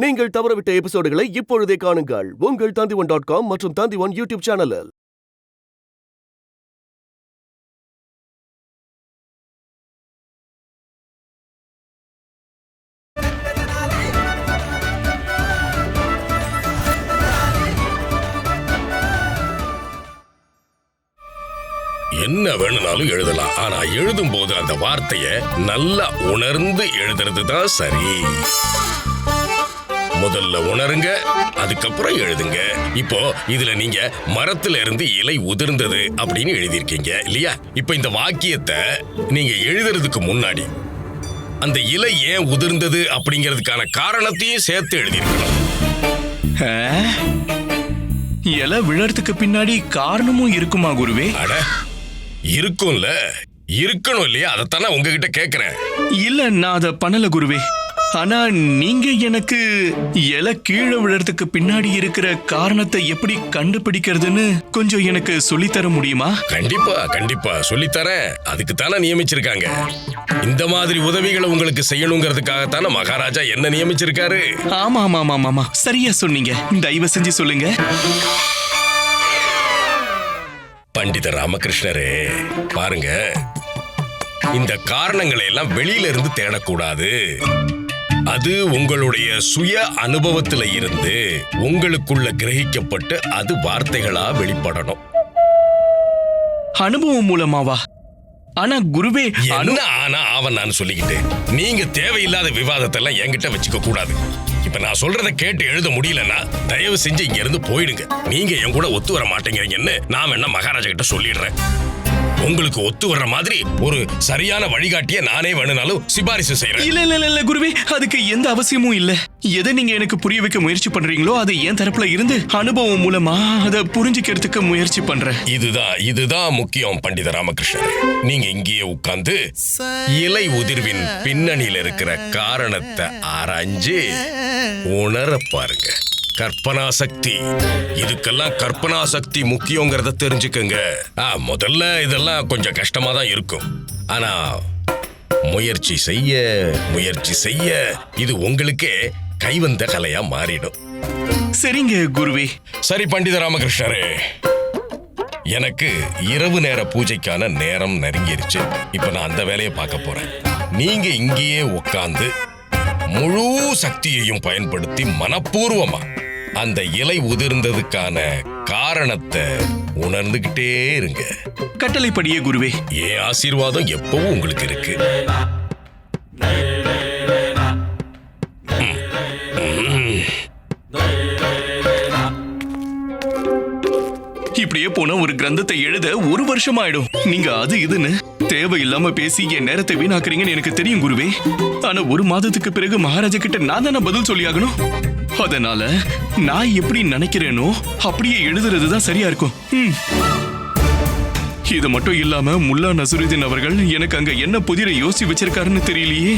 நீங்கள் தவறவிட்ட எபிசோடுகளை இப்பொழுதே காணுங்கள் உங்கள் Tandivan.com மற்றும் Tandivan யூடியூப் சேனலில். என்ன வேணும்னாலும் எழுதலாம், ஆனா எழுதும் போது அந்த வார்த்தையை நல்லா உணர்ந்து எழுதுறது தான் சரி. முதல்ல உணருங்க, அதுக்கப்புறம் எழுதுங்க. இப்போ இதுல நீங்க மரத்துல இருந்து இலை உதிர்ந்தது அப்படின்னு எழுதியிருக்கீங்க இல்லையா? இப்ப இந்த வாக்கியத்தை நீங்க எழுதுறதுக்கு முன்னாடி அந்த இலை ஏன் உதிர்ந்தது அப்படிங்கிறதுக்கான காரணத்தையும் சேர்த்து எழுதியிருக்கணும். இலை விழறதுக்கு பின்னாடி காரணமும் இருக்குமா குருவே? அட இருக்கும்ல, இருக்கணும் இல்லையா? அதைத்தானே உங்ககிட்ட கேக்குறேன். இல்ல, நான் அதை பண்ணல குருவே. ஆனா நீங்க எனக்கு இலை கீழே விழறதுக்கு பின்னாடி இருக்கிற காரணத்தை எப்படி கண்டுபிடிக்கிறதுன்னு கொஞ்சம் எனக்கு சொல்லித்தர முடியுமா? கண்டிப்பா கண்டிப்பா சொல்லித்தரேன். அதுக்கு தானே நியமிச்சிருக்காங்க. இந்த மாதிரி உதவிகளை உங்களுக்கு செய்யணுங்கிறதுக்காகத்தானே மகாராஜா என்ன நியமிச்சிருக்காரு. ஆமா ஆமா ஆமா ஆமா, சரியா சொன்னீங்க. தயவு செஞ்சு சொல்லுங்க. பண்டித ராமகிருஷ்ணரே, பாருங்க, இந்த காரணங்களை எல்லாம் வெளியில இருந்து தேடக்கூடாது. அது உங்களுடைய சுய அனுபவத்துல இருந்து உங்களுக்குள்ள கிரகிக்கப்பட்டு அது வார்த்தைகளா வெளிப்படணும். அனுபவம் மூலமாவா? ஆனா குருவே, என்ன ஆனா அவன் நான் சொல்லிக்கிட்டு நீங்க தேவையில்லாத விவாதத்தை எல்லாம் என்கிட்ட வச்சுக்க கூடாது. இப்ப நான் சொல்றதை கேட்டு எழுத முடியலன்னா தயவு செஞ்சு இங்க இருந்து போயிடுங்க. நீங்க என் கூட ஒத்து வர மாட்டேங்கிறீங்கன்னு நான் என்ன மகாராஜா கிட்ட சொல்லிடுறேன். உங்களுக்கு ஒத்து வர்ற மாதிரி ஒரு சரியான வழிகாட்டிய நானே வேணும்னாலும் சிபாரிசு செய்யறேன். இல்ல இல்ல இல்ல குருவே, அதுக்கு எந்த அவசியமும் இல்ல. எதை நீங்க எனக்கு புரிய வைக்க முயற்சி பண்றீங்களோ அது என் தரப்புல இருந்து அனுபவம் மூலமா அதை புரிஞ்சுக்கிறதுக்கு முயற்சி பண்றேன். இதுதான் முக்கியம் பண்டித ராமகிருஷ்ணன். நீங்க இங்கேயே உட்கார்ந்து இலை உதிர்வின் பின்னணியில இருக்கிற காரணத்தை ஆராய்ஞ்சு உணர பாருங்க. கற்பனா சக்தி, இதுக்கெல்லாம் கற்பனா சக்தி முக்கியங்கிறத தெரிஞ்சுக்கங்க. முதல்ல இதெல்லாம் கொஞ்சம் கஷ்டமா தான் இருக்கும். ஆனா முயற்சி செய்ய இது உங்களுக்கே கைவந்த கலையா மாறிடும். சரிங்க குருவே. சரி பண்டித ராமகிருஷ்ணரே, எனக்கு இரவு நேர பூஜைக்கான நேரம் நெருங்கிருச்சு. இப்ப நான் அந்த வேலையை பார்க்க போறேன். நீங்க இங்கேயே உட்கார்ந்து முழு சக்தியையும் பயன்படுத்தி மனப்பூர்வமா அந்த இலை உதிர்ந்ததுக்கான காரணத்தை உணர்ந்துகிட்டே இருங்க. கட்டளைப்படியே குருவே. என் ஆசீர்வாதம் எப்பவும் உங்களுக்கு இருக்கு. இப்படியே போன ஒரு கிரந்தத்தை எழுத 1 வருஷம் ஆயிடும். நீங்க அது இதுன்னு தேவையில்லாம பேசி என் நேரத்தை வீணாக்குறீங்கன்னு எனக்கு தெரியும் குருவே. ஆனா 1 மாதத்துக்கு பிறகு மகாராஜா கிட்ட நான் தானே பதில் சொல்லியாகணும். அதனால நான் எப்படி நினைக்கிறேனோ அப்படியே எழுதுறதுதான் சரியா இருக்கும். இது மட்டும் இல்லாம முல்லா நசுருதீன் அவர்கள் எனக்கு அங்க என்ன புதிரை யோசிச்சு வச்சிருக்காருன்னு தெரியலையே.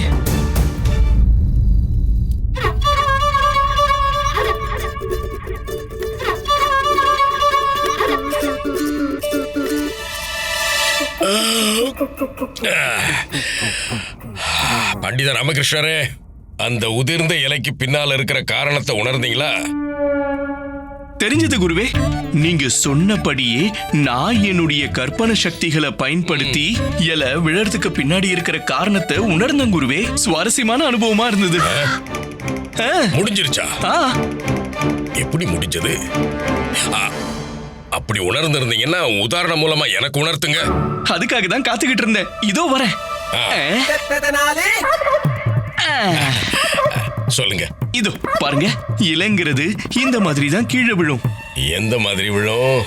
பண்டித ராமகிருஷ்ணரே, அந்த உதிர்ந்த இலைக்கு பின்னால இருக்கிற காரணத்தை உணர்ந்தீங்களா? தெரிஞ்சது குருவே. நீங்க சொன்னபடியே நான் என்னுடைய கற்பனை சக்திகளை பயன்படுத்தி இலை விழறதுக்கு பின்னாடி இருக்கிற காரணத்தை உணர்ந்தேன் குருவே. சுவாரஸ்யமான அனுபவமா இருந்தது. முடிஞ்சிருச்சா? எப்படி முடிஞ்சது? அப்படி உணர்ந்திருந்தீங்கன்னா உதாரணம் மூலமா எனக்கு உணர்த்துங்க. அதுக்காக தான் காத்துக்கிட்டு இருந்தேன். இதோ வரேன். சொல்லுங்க. இதோ பாருங்க, இலைங்கிறது இந்த மாதிரி தான் கீழே விழும். எந்த மாதிரி விழும்?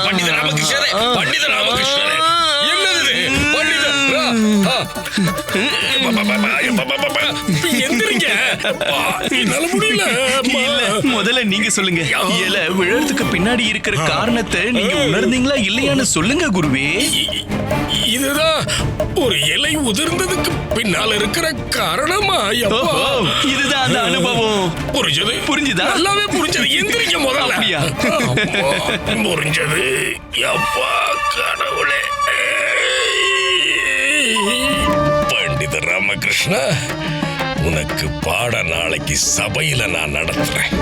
பண்டித ராமகிருஷ்ணரே, பண்டித ராமகிருஷ்ணரே, என்னது பண்டித? எந்திரிங்க, என்னால முடியல. முதல்ல நீங்க சொல்லுங்க, இலை விழறதுக்கு பின்னாடி இருக்கிற காரணத்தை நீங்க உணர்ந்தீங்களா இல்லையான்னு சொல்லுங்க குருவே. இதுதான் ஒரு இலை உதிர்ந்ததுக்கு பின்னால இருக்கிற காரணமா? இதுதான் அந்த அனுபவம். புரிஞ்சுதா? நல்லாவே புரிஞ்சது. எந்திரிக்க முதல்ல. புரிஞ்சது. அப்பா கடவுளே. பண்டித ராமகிருஷ்ணா, உனக்கு பாட நாளைக்கு சபையில நான் நடத்துறேன்.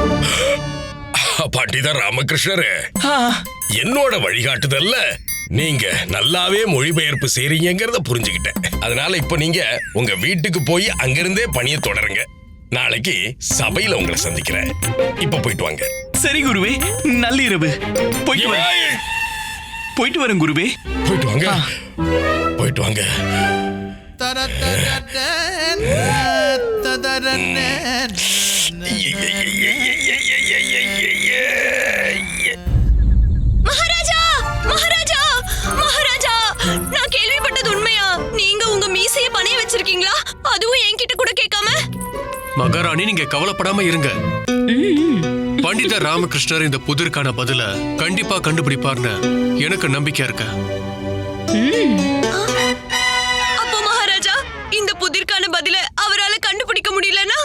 பண்டிதர் ராமகிருஷ்ணரே, என்னோட வழிகாட்டுதல்ல நீங்க நல்லாவே மொழிபெயர்ப்பு செய்றீங்கிறத புரிஞ்சுக்கிட்டேன். அதனால இப்ப நீங்க உங்க வீட்டுக்கு போய் அங்கிருந்தே பணியை தொடருங்க. நாளைக்கு சபையில உங்களை சந்திக்கிறேன். இப்ப போயிட்டு வாங்க. சரி குருவே, நள்ளிரவு. போயிட்டு வரேன் குருவே. போயிட்டு வாங்க, போயிட்டு வாங்க. மகாராஜா, மகாராஜா, மகாராஜா, நான் கேள்விப்பட்டது உண்மையா? நீங்க உங்க மீசைய பணைய வச்சிருக்கீங்களா? அதுவும் என்கிட்ட கூட கேட்காம? மகாராணி, நீங்க கவலைப்படாம இருங்க. பண்டிதர் ராமகிருஷ்ணர் இந்த புதிருக்கான பதில கண்டிப்பா கண்டுபிடிப்பார்னு எனக்கு நம்பிக்கை இருக்கு. அப்போ மகாராஜா, இந்த புதிருக்கான பதில அவரால கண்டுபிடிக்க முடியலனா?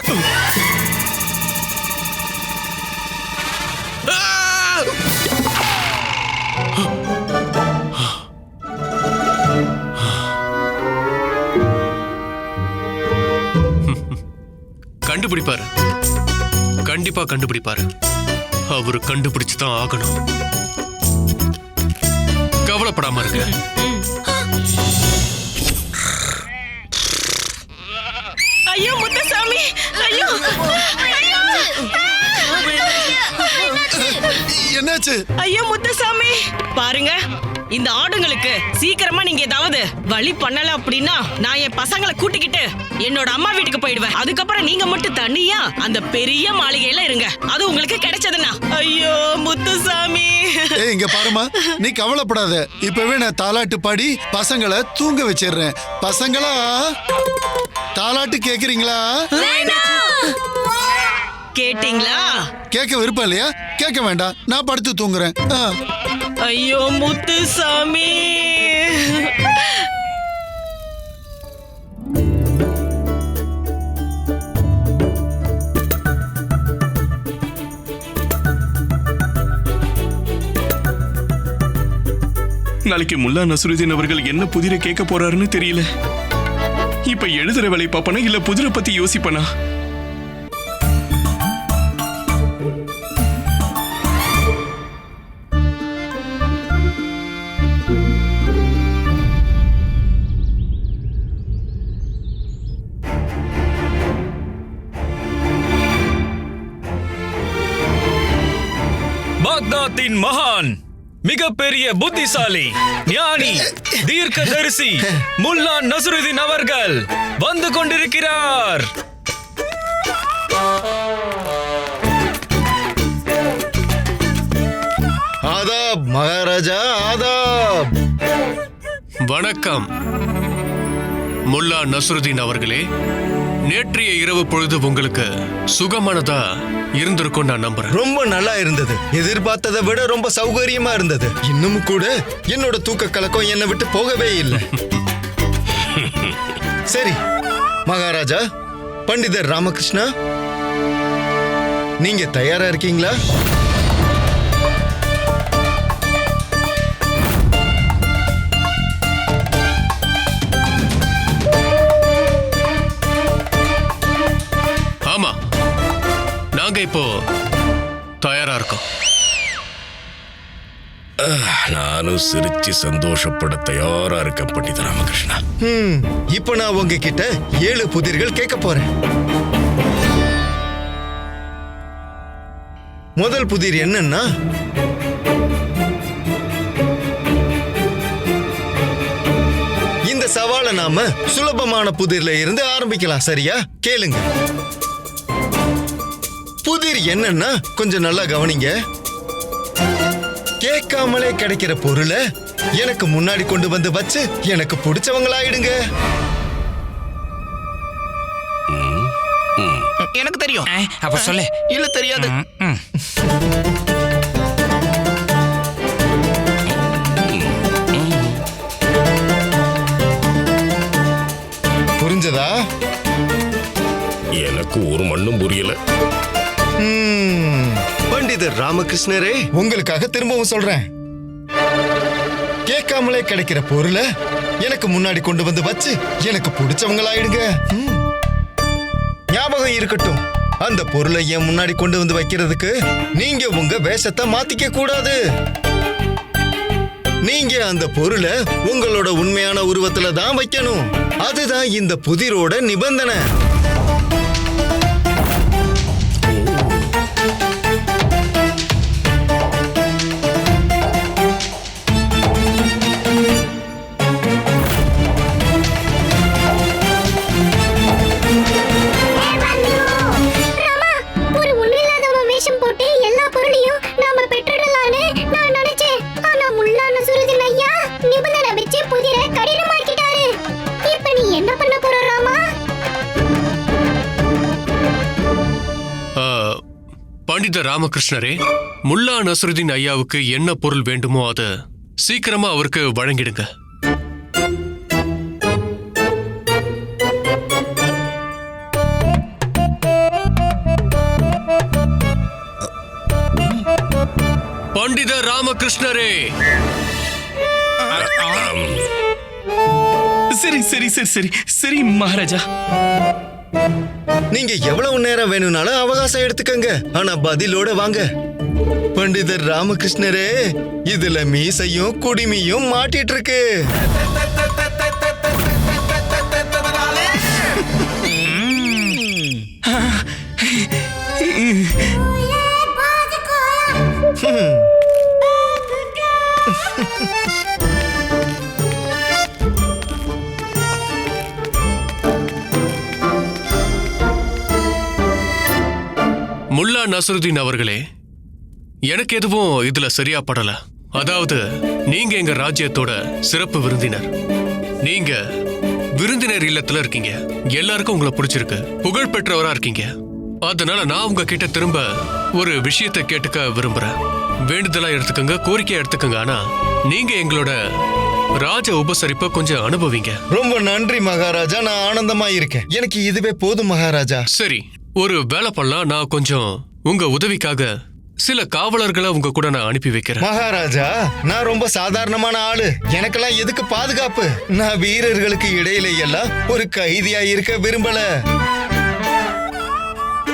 கண்டுபிடிப்பாரு, கண்டிப்பா கண்டுபிடிப்பாரு. அவரு கண்டுபிடிச்சுதான் ஆகணும். கவலைப்படாம இருக்க. ஐயோ முத்துசாமி, ஐயோ ஐயோ, என்னாச்சு? ஐயோ முத்துசாமி, பாருங்க, இந்த ஆடுங்களுக்கு சீக்கிரமா நீங்க ஏதாவது வழி பண்ணல அப்படின்னா நான் என் பசங்களை கூட்டிக்கிட்டு என்னோட அம்மா வீட்டுக்கு போயிடுவேன். அதுக்கப்புறம் நீங்க மட்டும் தனியா அந்த பெரிய மாளிகையில இருங்க. அது உங்களுக்கு கிடைச்சதுன்னா. ஐயோ முத்துசாமி. ஏய், இங்க பாருமா, நீ கவலைப்படாத. இப்பவே நான் தாலாட்டு பாடி பசங்களை தூங்க வச்சிடுறேன். பசங்களா, தாலாட்டு கேக்குறீங்களா? கேட்டீங்களா? கேட்க விருப்பம் இல்லையா? கேட்க வேண்டாம், நான் படுத்து தூங்குறேன். ஐயோ முத்துசாமி. நாளைக்கு முல்லா நசுருதீன் அவர்கள் என்ன புதிரை கேட்க போறாருன்னு தெரியல. இப்ப எழுதுற வேலை பாப்பனா இல்ல புதிரை பத்தி யோசிப்பனா? பாக்தாத்தின் மகான், மிகப்பெரிய புத்திசாலி, ஞானி, தீர்க்கதரிசி முல்லா நசுருதீன் அவர்கள் வந்து கொண்டிருக்கிறார். ஆதாப் மகாராஜா, ஆதாப். வணக்கம் முல்லா நசுருதீன் அவர்களே. நேற்றைய இரவு பொழுது உங்களுக்கு சுகமானதா இருந்திருக்கும் நான் நம்புறேன். ரொம்ப நல்லா இருந்தது. எதிர்பார்த்ததை விட ரொம்ப சௌகரியமா இருந்தது. இன்னும் கூட என்னோட தூக்க கலக்கம் என்னை விட்டு போகவே இல்லை. சரி மகாராஜா, பண்டிதர் ராமகிருஷ்ணா, நீங்க தயாரா இருக்கீங்களா? ஆமா, நாங்க இப்போ தயாரா இருக்கோம். நானும் சிரிச்சு சந்தோஷப்பட தயாரா இருக்கேன் பண்டிதர் ராமகிருஷ்ணா. இப்போ நான் உங்ககிட்ட 7 புதிர்கள் கேட்க போறேன். முதல் புதிர் என்னன்னா, இந்த சவாலை நாம சுலபமான புதிர்ல இருந்து ஆரம்பிக்கலாம். சரியா? கேளுங்க. புதிர் என்னன்னா, கொஞ்சம் நல்லா கவனிங்க. கேட்காமலே கிடைக்கிற பொருளை எனக்கு முன்னாடி கொண்டு வந்து வச்சு எனக்கு பிடிச்சவங்களாயிடுங்க. எனக்கு தெரியும். அப்ப சொல்லு. இல்ல தெரியாது. புரிஞ்சதா? எனக்கு ஒரு மண்ணும் புரியல. பண்டிதர் ராமகிருஷ்ணரே, உங்களுக்காக திரும்பவும் சொல்றேன். கேட்காமலே கிடைக்கிற பொருளை எனக்கு முன்னாடி கொண்டு வந்து வச்சு எனக்கு பிடிச்சவங்களாயிடுங்க. ஞாபகம் இருக்கட்டும், அந்த பொருளை என் முன்னாடி கொண்டு வந்து வைக்கிறதுக்கு நீங்க உங்க வேஷத்தை மாத்திக்க கூடாது. நீங்க அந்த பொருளை உங்களோட உண்மையான உருவத்துல தான் வைக்கணும். அதுதான் இந்த புதிரோட நிபந்தனை. பண்டித ராமகிருஷ்ணரே, முல்லா நஸ்ருதீன் ஐயாவுக்கு என்ன பொருள் வேண்டுமோ அதை சீக்கிரமா அவருக்கு வழங்கிடுங்க. பண்டித ராமகிருஷ்ணரே. சரி சரி சரி சரி சரி மகாராஜா. நீங்க எவ்வளவு நேரம் வேணும்னாலும் அவகாசம் எடுத்துக்கங்க, ஆனா பதிலோட வாங்க. பண்டிதர் ராமகிருஷ்ணரே, இதுல மீசையும் குடிமியும் மாட்டிட்டு இருக்கு. முல்லா நஸ்ருதீன் அவர்களே, எனக்கு எதுவும் இதுல சரியா படல. அதாவது நீங்க எங்க ராஜ்யத்தோட சிறப்பு விருந்தினர். நீங்க விருந்தினர் இல்லத்துல இருக்கீங்க, எல்லாருக்கும் உங்களை பிடிச்சிருக்கு, புகழ் பெற்றவரா இருக்கீங்க. அதனால நான் உங்ககிட்ட திரும்ப ஒரு விஷயத்தை கேட்டுக்க விரும்புறேன். வேண்டுதலா எடுத்துக்கங்க, கோரிக்கையா எடுத்துக்கங்க. ஆனா நீங்க எங்களோட ராஜ உபசரிப்பை கொஞ்சம் அனுபவிங்க. ரொம்ப நன்றி மகாராஜா, நான் ஆனந்தமா இருக்கேன். எனக்கு இதுவே போதும் மகாராஜா. சரி, ஒரு வேலை பண்ணலாம். நான் கொஞ்சம் உங்க உதவிக்காக சில காவலர்களை உங்க கூட நான் அனுப்பி வைக்கிறேன். மகாராஜா, நான் ரொம்ப சாதாரணமான ஆளு, எனக்கெல்லாம் எதுக்கு பாதுகாப்பு? நான் வீரர்களுக்கு இடையில எல்லாம் ஒரு கைதியா இருக்க விரும்பல.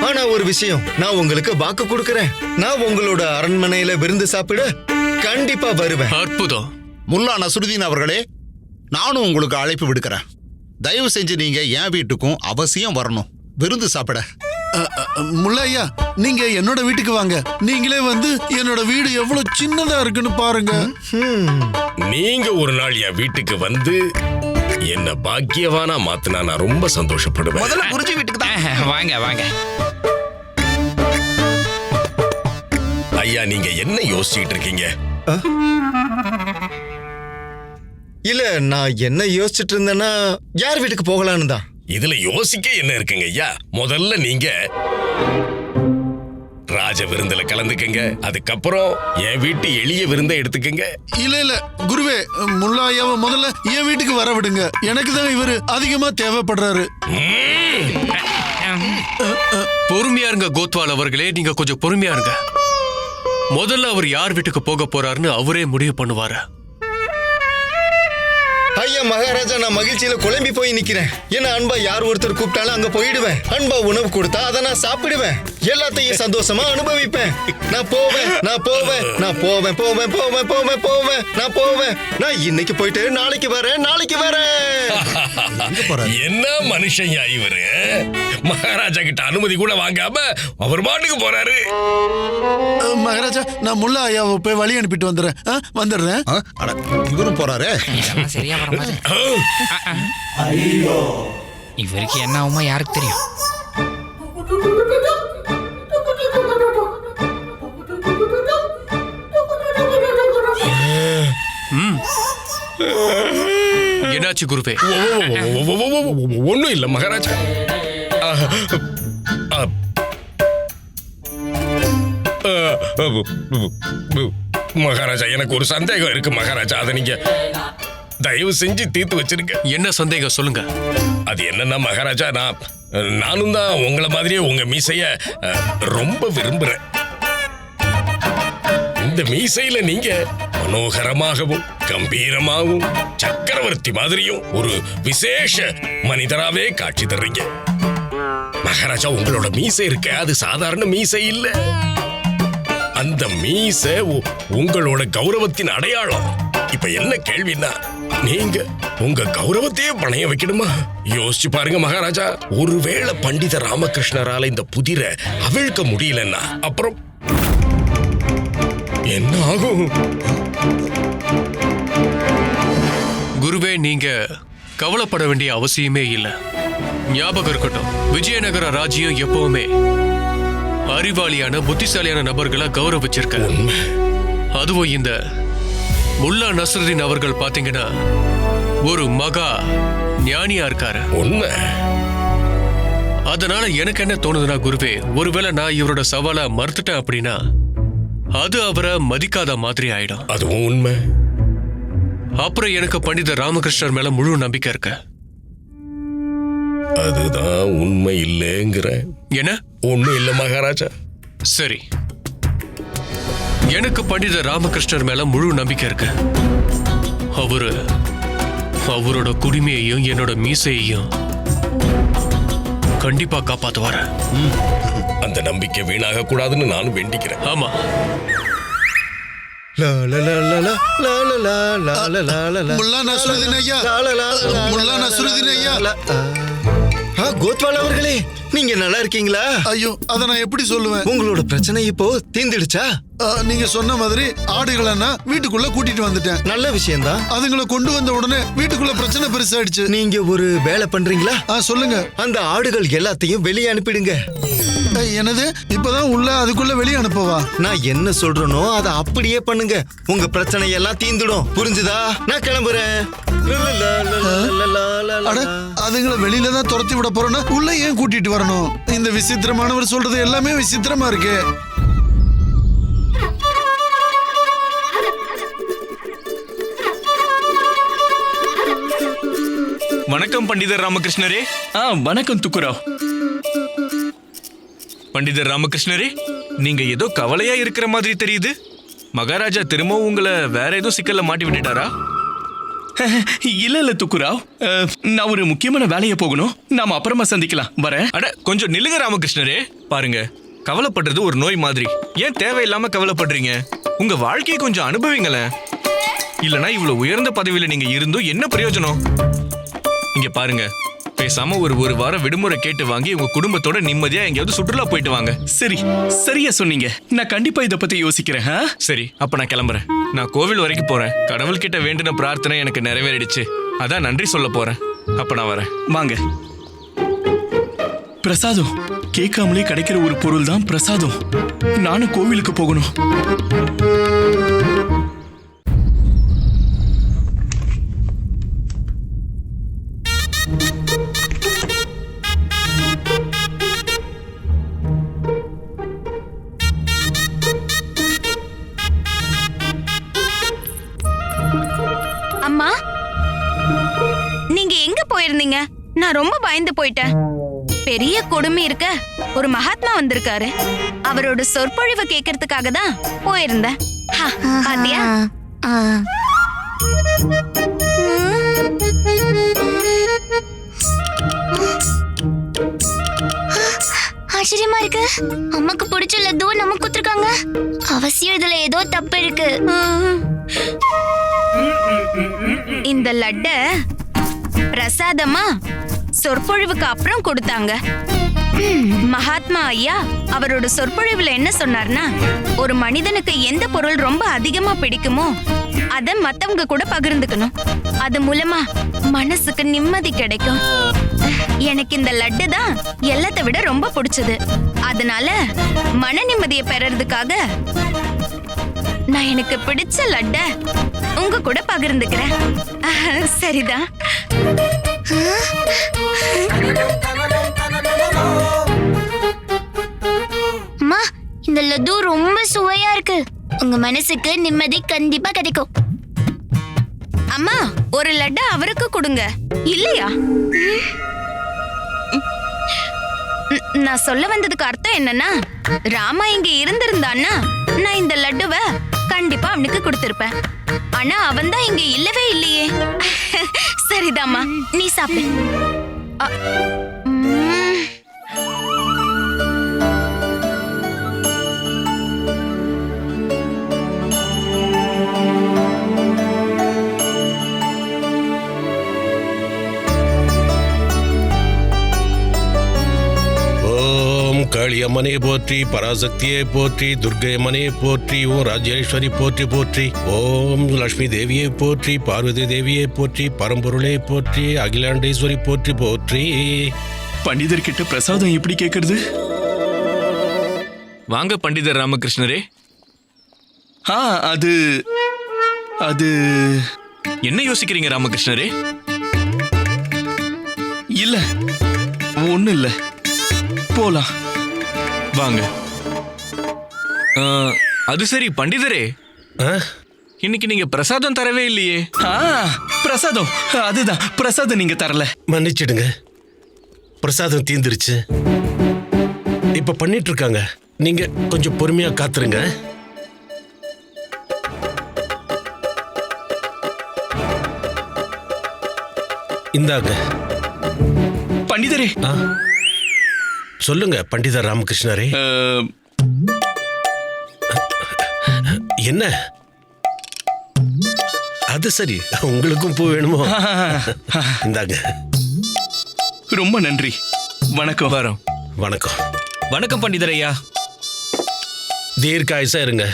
ஆனா ஒரு விஷயம், நான் உங்களுக்கு வாக்கு கொடுக்கறேன். நான் உங்களோட அரண்மனையில விருந்து சாப்பிட கண்டிப்பா வருவேன். அற்புதம். முல்லா நஸ்ருதீன் அவர்களே, நானும் உங்களுக்கு அழைப்பு விடுக்கிறேன். தயவு செஞ்சு நீங்க என் வீட்டுக்கும் அவசியம் வரணும் விருந்து சாப்பிட. முல்லா ஐயா, நீங்க என்னோட வீட்டுக்கு வாங்க. நீங்களே வந்து என்னோட வீடு எவ்வளவு சின்னதா இருக்குன்னு பாருங்க. நீங்க ஒரு நாள் என் வீட்டுக்கு வந்து என்ன பாக்கியவானா மாத்தினா நான் ரொம்ப சந்தோஷப்படுவேன். முதல்ல குருஜி வீட்டுக்கு தான் வாங்க வாங்க. ஐயா, நீங்க என்ன யோசிச்சுட்டு இருக்கீங்க? இல்ல, நான் என்ன யோசிச்சுட்டு இருந்தேன்னா யார் வீட்டுக்கு போகலான்னு தான். இதுல யோசிக்க என்ன இருக்குங்க ஐயா? முதல்ல நீங்க ராஜ விருந்துல கலந்துக்கங்க, அதுக்கப்புறம் என் வீட்டு எளிய விருந்தை எடுத்துக்கங்க. இல்ல இல்ல குருவே, முல்லா ஐயாவை முதல்ல என் வீட்டுக்கு வர விடுங்க. எனக்கு தான் இவரு அதிகமா தேவைப்படுறாரு. பொறுமையா இருங்க கோத்வால் அவர்களே, நீங்க கொஞ்சம் பொறுமையா இருங்க. முதல்ல அவர் யார் வீட்டுக்கு போக போறாருன்னு அவரே முடிவு பண்ணுவாரு. ஐயா மகாராஜா, நான் மகிழ்ச்சியில குழம்பி போய் நிக்கிறேன். என்ன அன்பா யார் ஒருத்தர் கூப்பிட்டாலும் அங்க போயிடுவேன். அன்பா உணவு கொடுத்தா அதை நான் சாப்பிடுவேன். எல்லாத்தையும் சந்தோஷமா அனுபவிப்பேன். நான் போவேன் நான் போவேன் நான் போவேன் போவேன் போவேன் போவேன் போவேன் நான் போவேன். நான் இன்னைக்கு போயிட்டு நாளைக்கு வரேன் நாளைக்கு வரேன். என்ன மனுஷன்யா இவரு? மகாராஜா கிட்ட அனுமதி கூட வாங்காம அவர் பாட்டுக்கு போறாரு. மகாராஜா, நான் முல்லா ஐயாவை போய் வழி அனுப்பிட்டு வந்துடுறேன். இவரும் போறாரு. சரியா வர மாதிரி. இவருக்கு என்ன ஆகுமா யாருக்கு தெரியும்? என்னாச்சு குருவே? ஒண்ணும் இல்ல மகாராஜா. மகாராஜா, எனக்கு ஒரு சந்தேகம் இருக்கு மகாராஜா, அதை நீங்க தயவு செஞ்சு தீர்த்து வச்சிருக்க. என்ன சந்தேகம் சொல்லுங்க. அது என்னன்னா மகாராஜா, நானும் தான் உங்களை மாதிரியே உங்க மீசைய ரொம்ப விரும்புறேன். இந்த மீசையில நீங்க மனோகரமாகவும் கம்பீரமாகவும் சக்கரவர்த்தி மாதிரியும் ஒரு விசேஷ மனிதராவே காட்சி தர்றீங்க. மகாராஜா உங்களோட மீசை இருக்க அது சாதாரண மீசை இல்ல. அந்த மீசை உங்களோட கௌரவத்தின் அடையாளம். இப்ப என்ன கேள்வின்னா, நீங்க உங்க கௌரவத்தையே பணைய வைக்கணுமா? யோசிச்சு பாருங்க மகாராஜா. ஒருவேளை பண்டித ராமகிருஷ்ணரால இந்த புதிரை அவிழ்க்க முடியலன்னா அப்புறம் என்ன ஆகும்? குருவே, நீங்க கவலைப்பட வேண்டிய அவசியமே இல்ல. ஞாபகம் இருக்கட்டும், விஜயநகர ராஜ்யம் எப்பவுமே அறிவாளியான புத்திசாலியான நபர்களை கௌரவிச்சிருக்க. அதுவும் இந்த முல்லா நஸ்ருதீன் அவர்கள் பாத்தீங்கன்னா ஒரு மகா ஞானியா இருக்காரு. உண்மை. அதனால எனக்கு என்ன தோணுதுன்னா குருவே, ஒருவேளை நான் இவரோட சவாலை மறுத்துட்டேன் அப்படின்னா அது அவரை மதிக்காத மாதிரி ஆயிடும். அதுவும் உண்மை. அப்புறம் எனக்கு பண்டித ராமகிருஷ்ணர் மேல முழு நம்பிக்கை இருக்கு. அதுதான் உண்மை இல்லைங்கிற. என்ன? ஒண்ணும் இல்ல மகாராஜா. சரி, எனக்கு பண்டித ராமகிருஷ்ணர் மேல முழு நம்பிக்கை இருக்கு. அவரோட குடிமையையும் என்னோட மீசையையும் கண்டிப்பா காப்பாத்துவாரு. அந்த நம்பிக்கை வீணாக கூடாதுன்னு நானும் வேண்டிக்கிறேன். ஆமா. முல்லா நஸ்ருதீன் ஐயா, முல்லா நஸ்ருதீன் ஐயா. கோத்வால் அவர்களே, நீங்க நல்லா இருக்கீங்களா? ஐயோ, அத நான் எப்படி சொல்லுவேன்? உங்களோட பிரச்சனை இப்போ தீர்ந்துடுச்சா? நீங்க சொன்ன மாதிரி ஆடுகளை நான் வீட்டுக்குள்ள கூட்டிட்டு வந்துட்டேன். நல்ல விஷயம் தான். அதுங்களை கொண்டு வந்த உடனே வீட்டுக்குள்ள பிரச்சனை பெருசாயிடுச்சு. நீங்க ஒரு வேலை பண்றீங்களா? சொல்லுங்க. அந்த ஆடுகள் எல்லாத்தையும் வெளியே அனுப்பிடுங்க. என்னது? இப்பதான் உள்ள, அதுக்குள்ள வெளியே அனுப்பவா? நான் என்ன சொல்றேனோ அதை அப்படியே பண்ணுங்க. உங்க பிரச்சனை எல்லாம் தீந்துடும். புரிஞ்சுதா? நான் கிளம்புறேன். அதுங்களை வெளியில தான் துரத்தி விட போறோம்னா உள்ள ஏன் கூட்டிட்டு வரணும்? இந்த விசித்திரமானவர் சொல்றது எல்லாமே விசித்திரமா இருக்கு. வணக்கம் பண்டிதர் ராமகிருஷ்ணரே. வணக்கம் துக்குராவ். பண்டிதர் ராமகிருஷ்ணரே, நீங்க ஏதோ கவலையா இருக்கிற மாதிரி தெரியுது. மகாராஜா திரும்பவும் உங்களை வேற ஏதோ சிக்கல்ல மாட்டி விட்டுட்டாரா? இல்ல துக்குராவ், நான் ஒரு முக்கியமான வேலையை போகணும். நாம அப்புறமா சந்திக்கலாம். வரேன். அட கொஞ்சம் நில்லுங்க ராமகிருஷ்ணரே. பாருங்க, கவலைப்படுறது ஒரு நோய் மாதிரி. ஏன் தேவையில்லாம கவலைப்படுறீங்க? உங்க வாழ்க்கையை கொஞ்சம் அனுபவிங்களேன். இல்லனா இவ்வளவு உயர்ந்த பதவியில நீங்க இருந்தும் என்ன பிரயோஜனம்? இங்க பாருங்க, பேசாம ஒரு வாரம் விடுமுறை கேட்டு வாங்கி உங்க குடும்பத்தோட நிம்மதியா எங்கேயாவது சுற்றுலா போயிட்டு வாங்க. சரி, சரியா சொன்னீங்க. நான் கண்டிப்பா இத பத்தி யோசிக்கிறேன். சரி, அப்ப நான் கிளம்புறேன். நான் கோவில் வரைக்கும் போறேன். கடவுள் கிட்ட வேண்டின பிரார்த்தனை எனக்கு நிறைவேறிடுச்சு. அதான் நன்றி சொல்ல போறேன். அப்ப நான் வரேன். வாங்க. பிரசாதம் கேட்காமலே கிடைக்கிற ஒரு பொருள் தான் பிரசாதம். நானும் கோவிலுக்கு போகணும். அம்மா, நீங்க எங்க போயிருந்தீங்க? நான் ரொம்ப பயந்து போயிட்டேன். பெரிய கொடுமை இருக்க ஒரு மகாத்மா வந்திருக்காரு. அவரோட சொற்பொழிவை கேட்கறதுக்காக தான் போயிருந்தேன். பாத்தியா? ஆச்சரியமா இருக்கு. அம்மாக்கு பிடிச்ச லட்டுவை நமக்கு கொடுத்துருக்காங்க. அவசியம் இதுல ஏதோ தப்பு இருக்கு. இந்த லட்ட பிரசாதமா சொற்பொழிவுக்கு அப்புறம் கொடுத்தாங்க. மகாத்மா ஐயா அவரோட சொற்பொழிவுல என்ன சொன்னார்னா, ஒரு மனிதனுக்கு எந்த பொருள் ரொம்ப அதிகமா பிடிக்குமோ அத மத்தவங்க கூட பகிர்ந்துக்கணும். அது மூலமா மனசுக்கு நிம்மதி கிடைக்கும். எனக்கு இந்த லட்டு தான் எல்லாத்தை விட ரொம்ப பிடிச்சது. அதனால மன நிம்மதியை பெறறதுக்காக நான் எனக்கு பிடிச்ச லட்ட உங்க கூட பகிர்ந்துக்கிறேன். சரிதான். அம்மா, இந்த லட்டு ரொம்ப சுவையா இருக்கு. உங்க மனசுக்கு நிம்மதி கண்டிப்பா கிடைக்கும். அம்மா, ஒரு லட்டு அவருக்கு கொடுங்க. இல்லையா? நான் சொல்ல வந்ததுக்கு அர்த்தம் என்னன்னா, ராமா இங்க இருந்திருந்தான்னா நான் இந்த லட்டுவை கண்டிப்பா அவனுக்கு கொடுத்திருப்பேன். ஆனா அவன் தான் இங்க இல்லவே இல்லையே. சரிதாம்மா, நீ சாப்பிடு. அம்மனே போற்றி, பராசக்தியே போற்றி, துர்க்கை அம்மனே போற்றி, ஓம் ராஜேஸ்வரி போற்றி போற்றி, ஓம் லட்சுமி தேவியே போற்றி, பார்வதி தேவியே போற்றி, பரம்பொருளே போற்றி, அகிலாண்டேஸ்வரி போற்றி போற்றி. பண்டிதர்கிட்ட பிரசாதம் எப்படி கேட்கறது? வாங்க பண்டிதர் ராமகிருஷ்ணரே. அது அது என்ன யோசிக்கிறீங்க ராமகிருஷ்ணரே? இல்ல, ஒண்ணு இல்ல, போலாம் வாங்க. அது சரி பண்டிதரே, இன்னைக்கு நீங்க பிரசாதம் தரவே இல்லையே. பிரசாதம், அதுதான் பிரசாதம் நீங்க தரல. மன்னிச்சிடுங்க, பிரசாதம் தீந்துருச்சு. இப்ப பண்ணிட்டு இருக்காங்க, நீங்க கொஞ்சம் பொறுமையா காத்துருங்க. இந்தாங்க பண்டிதரே. சொல்லுங்க பண்டிதர் ராமகிருஷ்ணரே. என்ன அது சரி, உங்களுக்கும் பூ வேணுமோ? இந்தாங்க. ரொம்ப நன்றி. வணக்கம். வரோம். வணக்கம். வணக்கம் பண்டிதர் ஐயா. தீர்க்காயுசா இருங்க.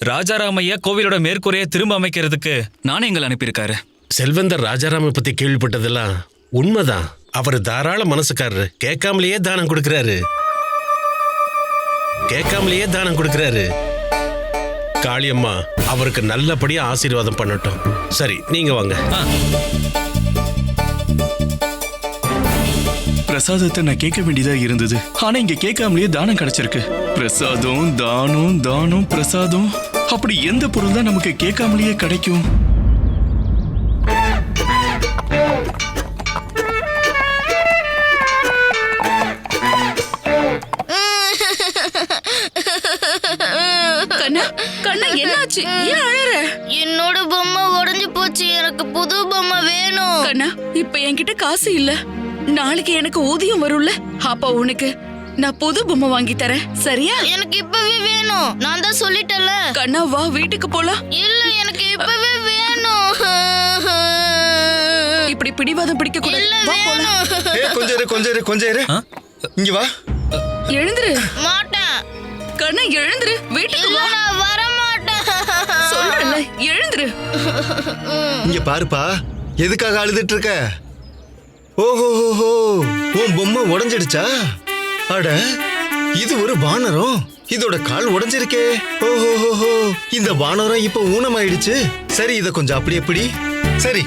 ராஜாராமையா கோவிலோட மேற்கூரையை திரும்ப அமைக்கிறதுக்கு நானே எங்களை அனுப்பியிருக்காரு. செல்வந்தர் ராஜாராம பத்தி கேள்விப்பட்டதெல்லாம் உண்மைதான். அவர் தாராள மனசுக்காரரு. கேட்காமலேயே தானம் கொடுக்கிறாரு. காளியம்மா அவருக்கு நல்லபடியா ஆசீர்வாதம் பண்ணட்டும். சரி, நீங்க வாங்க. பிரசாதத்தை நான் கேட்க வேண்டியதா இருந்தது, ஆனா இங்க கேட்காமலேயே தானம் கிடைச்சிருக்கு. பிரசாதம், தானம், தானம், பிரசாதம், அப்படி எந்த பொருள் தான் நமக்கு கேட்காமலேயே கிடைக்கும்? கண்ணா, கண்ணா என்னாச்சு? ஏன் அழற? என்னோட பொம்மை உடைஞ்சு போச்சு. எனக்கு புது பொம்மை வேணும். கண்ணா, இப்ப என்கிட்ட காசு இல்ல. நாளைக்கு எனக்கு ஊதியம் வரும்ல, அப்ப உனக்கு நான் புது பொம்மை வாங்கி தரேன், சரியா? எனக்கு இப்பவே வேணும். நான் தான் சொல்லிட்டேன்ல. கண்ணா வா, வீட்டுக்கு போலாம். இல்ல, எனக்கு இப்பவே வேணும். இப்படி பிடிவாதம் பிடிக்க கூடாது. வா போலாம். கொஞ்சம் இரு. இங்க வா. எழுந்துரு. மாட்டேன். கண்ணா எழுந்துரு, வீட்டுக்கு வா. நான் வர மாட்டேன். சொல்றேன்ல, எழுந்துரு. இங்க பாருப்பா, எதுக்காக அழுதுட்டு இருக்க? ஓஹோ, உன் பொம்மை உடைஞ்சிடுச்சா? அட, இது ஒரு வானரம். இதோட கால் உடைஞ்சிருக்கே. ஓஹோ, இந்த வானரம் இப்ப ஊனமாயிடுச்சு. சரி, இத கொஞ்சம் அப்படி எப்படி. சரி,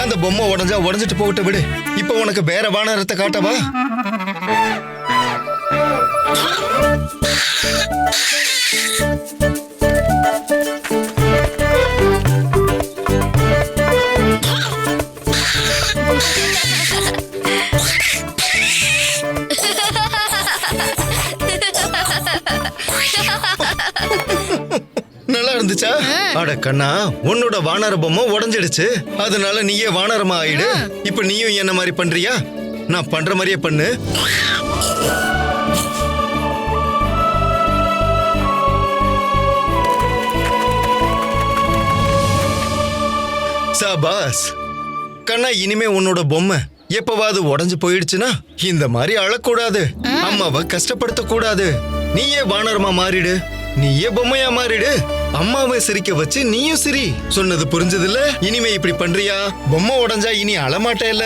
அந்த பொம்மை உடைஞ்சிட்டு போகட்ட விடு. இப்ப உனக்கு வேற வானரத்தை காட்டவா? நல்லா இருந்துச்சா? அட கண்ணா, உன்னோட வானர பொம்மை உடைஞ்சிடுச்சு. அதனால நீயே வானரமா ஆயிடு. இப்ப நீயும் என்ன மாதிரி பண்றியா? நான் பண்ற மாதிரியே பண்ணு. சாபாஸ் கண்ணா, இனிமே உன்னோட பொம்மை எப்பவாவது உடைஞ்சு போயிடுச்சுன்னா இந்த மாதிரி அழக்கூடாது. அம்மாவை கஷ்டப்படுத்த கூடாது. நீயே வானரமா மாறிடு. நீயே பொம்மையா மாறிடு. அம்மாவை சிரிக்க வச்சு நீயும் சிரி. சொன்னது புரிஞ்சதில்ல? இனிமே இப்படி பண்றியா? பொம்மை உடைஞ்சா இனி அழமாட்டேல,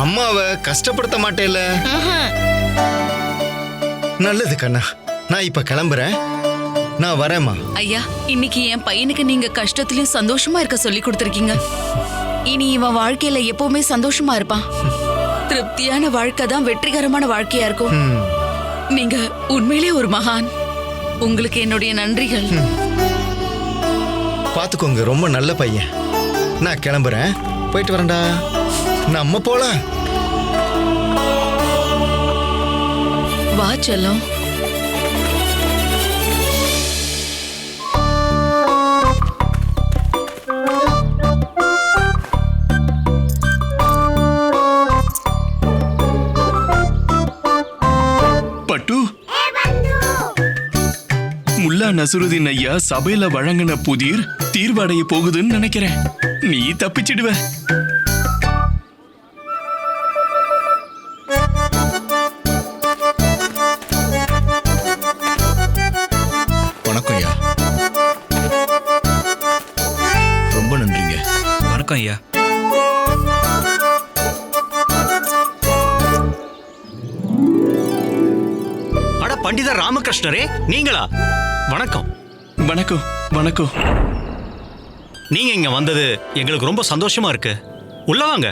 அம்மாவை கஷ்டப்படுத்த மாட்டேல. நல்லது கண்ணா, நான் இப்ப கிளம்புறேன். நான் வரேம்மா. ஐயா, இன்னைக்கு என் பையனுக்கு நீங்க கஷ்டத்திலயும் சந்தோஷமா இருக்க சொல்லி கொடுத்திருக்கீங்க. இனி இவன் வாழ்க்கையில எப்பவுமே சந்தோஷமா இருப்பான். திருப்தியான வாழ்க்கை தான் வெற்றிகரமான வாழ்க்கையா இருக்கும். நீங்க உண்மையிலே ஒரு மகான். உங்களுக்கு என்னுடைய நன்றிகள். பாத்துக்கோங்க, ரொம்ப நல்ல பையன். நான் கிளம்புறேன். போயிட்டு வரேன்டா. நம்ம போலாம். வா செல்லம். பட்டு, முல்லா நசுருதீன் ஐயா சபையில வழங்கின புதிர் தீர்வடைய போகுதுன்னு நினைக்கிறேன். நீ தப்பிச்சிடுவ. பண்டிதர் ராமகிருஷ்ணரே, நீங்களா? வணக்கம். வணக்கம் வணக்கம். நீங்க இங்க வந்தது எங்களுக்கு ரொம்ப சந்தோஷமா இருக்கு. உள்ள வாங்க.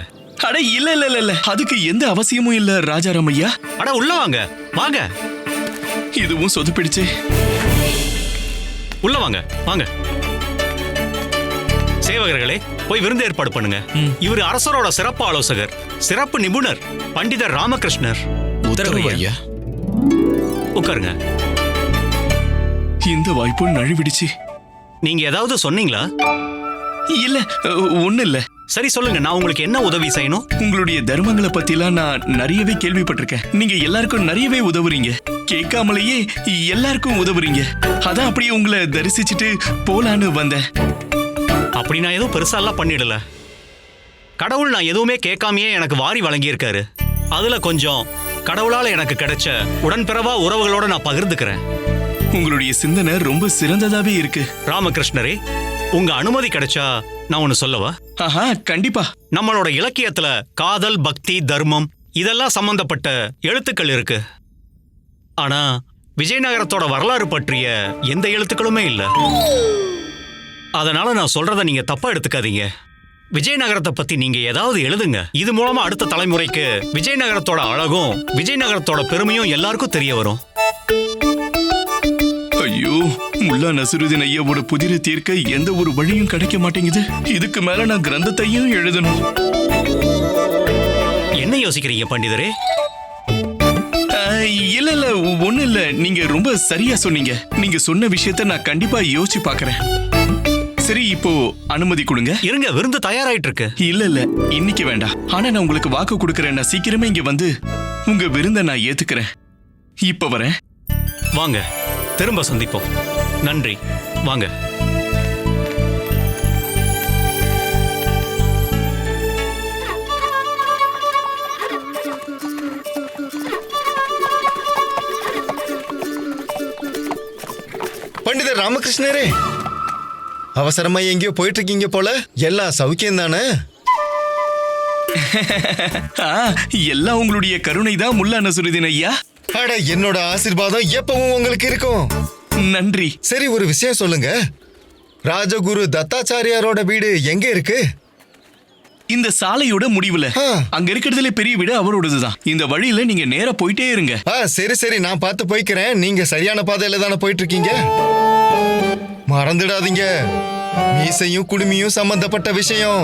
அட இல்ல இல்ல இல்ல இல்ல, அதுக்கு எந்த அவசியமும் இல்ல ராஜாராம் ஐயா. அட உள்ள வாங்க வாங்க. இதுவும் சொதுப்பிடுச்சு. உள்ள வாங்க வாங்க. சேவகர்களே, போய் விருந்து ஏற்பாடு பண்ணுங்க. இவர் அரசரோட சிறப்பு ஆலோசகர், சிறப்பு நிபுணர் பண்டிதர் ராமகிருஷ்ணர். உத்தரவு ஐயா. உட்காருங்க. இந்த வாய்ப்பு நழுவிடுச்சு. நீங்க ஏதாவது சொன்னீங்களா? இல்ல, ஒண்ணு இல்ல. சரி சொல்லுங்க, நான் உங்களுக்கு என்ன உதவி செய்யணும்? உங்களுடைய தர்மங்களை பத்திலாம் நான் நிறையவே கேள்விப்பட்டிருக்கேன். நீங்க எல்லாருக்கும் நிறையவே உதவுறீங்க, கேட்காமலேயே எல்லாருக்கும் உதவுறீங்க. அதான் அப்படியே உங்களை தரிசிச்சுட்டு போலான்னு வந்தேன். அப்படி நான் எதுவும் பெருசா எல்லாம் பண்ணிடல. கடவுள் நான் எதுவுமே கேட்காமையே எனக்கு வாரி வழங்கியிருக்காரு. அதுல கொஞ்சம் கடவுளால எனக்கு கிடைச்ச உடன்பிறவா உறவுகளோட நான் பகிர்ந்துக்கிறேன். உங்களுடைய சிந்தனை ரொம்ப சிறந்ததாவே இருக்கு. ராமகிருஷ்ணரே, உங்க அனுமதி கிடைச்சா நான் ஒன்னு சொல்லவா? ஆஹா, கண்டிப்பா. நம்மளோட இலக்கியத்துல காதல், பக்தி, தர்மம் இதெல்லாம் சம்பந்தப்பட்ட எழுத்துக்கள் இருக்கு. ஆனா விஜயநகரத்தோட வரலாறு பற்றிய எந்த எழுத்துக்களுமே இல்ல. அதனால நான் சொல்றத நீங்க தப்பா எடுத்துக்காதீங்க. விஜயநகரத்தை பத்தி நீங்க ஏதாவது எழுதுங்க. இது மூலமா அடுத்த தலைமுறைக்கு விஜயநகரத்தோட அழகும் விஜயநகரத்தோட பெருமையும் எல்லாருக்கும் தெரிய வரும். ஐயோ, முல்லா நசருதீன் ஐயாவோட புதிரை தீர்க்க எந்த ஒரு வழியும் கிடைக்க மாட்டேங்குது. இதுக்கு மேல நான் கிரந்தத்தையும் எழுதணும். என்ன யோசிக்கிறீங்க பண்டிதரே? இல்ல இல்ல, ஒண்ணு இல்ல. நீங்க ரொம்ப சரியா சொன்னீங்க. நீங்க சொன்ன விஷயத்த நான் கண்டிப்பா யோசிச்சு பாக்குறேன். சரி, இப்போ அனுமதி கொடுங்க. இருங்க, விருந்து தயாராயிட்டு இருக்கு. இல்ல இல்ல, இன்னைக்கு வேண்டாம். ஆனா நான் உங்களுக்கு வாக்கு கொடுக்கறேன். நான் சீக்கிரமே இங்க வந்து உங்க விருந்தை நான் ஏத்துக்கிறேன். இப்ப வரேன். வாங்க, திரும்ப சந்திப்போம். நன்றி. வாங்க. பண்டிதர் ராமகிருஷ்ணரே, அவசரமா எங்கேயோ போயிட்டு இருக்கீங்க போல. எல்லா சௌக்கியம் தானே? எல்லாம் உங்களுடைய கருணை தான் முல்லா நசருதீன் ஐயா. அட, என்னோட ஆசீர்வாதம் எப்பவும் உங்களுக்கு இருக்கும். நன்றி. சரி, ஒரு விஷயம் சொல்லுங்க. ராஜகுரு தத்தாச்சாரியாரோட வீடு எங்க இருக்கு? இந்த சாலையோட முடிவுல. அங்க இருக்கிறதுல பெரிய வீடு அவரோடதுதான். இந்த வழியில நீங்க நேரா போயிட்டே இருங்க. சரி சரி, நான் பார்த்து போய்க்கிறேன். நீங்க சரியான பாதையில தானே போயிட்டு இருக்கீங்க. மறந்துடாதீங்க, மீசையும் குடுமியும் சம்பந்தப்பட்ட விஷயம்.